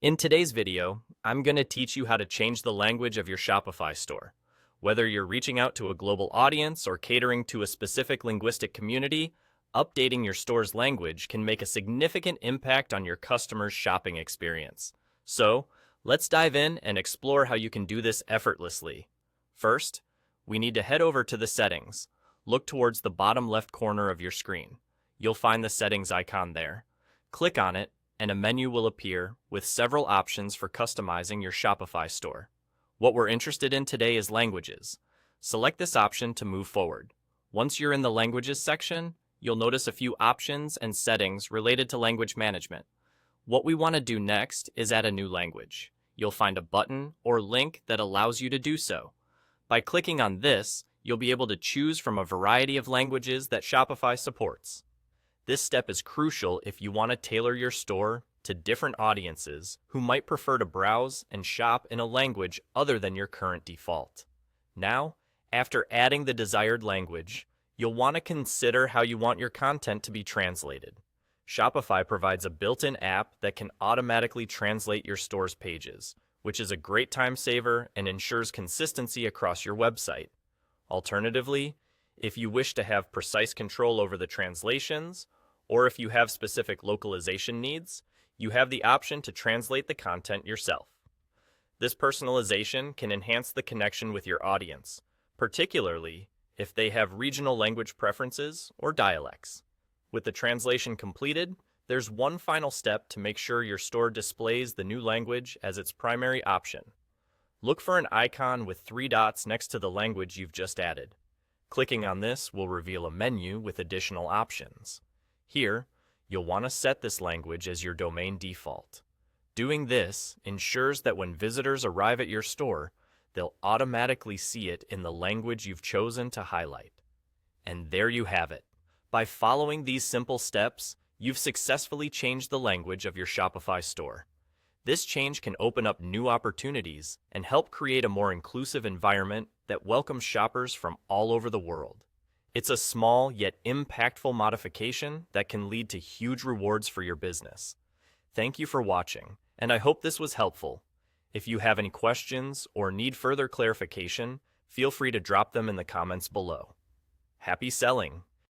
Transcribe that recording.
In today's video, I'm going to teach you how to change the language of your Shopify store. Whether you're reaching out to a global audience or catering to a specific linguistic community, updating your store's language can make a significant impact on your customers' shopping experience. So, let's dive in and explore how you can do this effortlessly. First, we need to head over to the settings. Look towards the bottom left corner of your screen. You'll find the settings icon there. Click on it and a menu will appear with several options for customizing your Shopify store. What we're interested in today is languages. Select this option to move forward. Once you're in the Languages section, you'll notice a few options and settings related to language management. What we want to do next is add a new language. You'll find a button or link that allows you to do so. By clicking on this, you'll be able to choose from a variety of languages that Shopify supports. This step is crucial if you want to tailor your store to different audiences who might prefer to browse and shop in a language other than your current default. Now, after adding the desired language, you'll want to consider how you want your content to be translated. Shopify provides a built-in app that can automatically translate your store's pages, which is a great time saver and ensures consistency across your website. Alternatively, if you wish to have precise control over the translations, or if you have specific localization needs, you have the option to translate the content yourself. This personalization can enhance the connection with your audience, particularly if they have regional language preferences or dialects. With the translation completed, there's one final step to make sure your store displays the new language as its primary option. Look for an icon with 3 dots next to the language you've just added. Clicking on this will reveal a menu with additional options. Here, you'll want to set this language as your domain default. Doing this ensures that when visitors arrive at your store, they'll automatically see it in the language you've chosen to highlight. And there you have it. By following these simple steps, you've successfully changed the language of your Shopify store. This change can open up new opportunities and help create a more inclusive environment that welcomes shoppers from all over the world. It's a small yet impactful modification that can lead to huge rewards for your business. Thank you for watching, and I hope this was helpful. If you have any questions or need further clarification, feel free to drop them in the comments below. Happy selling!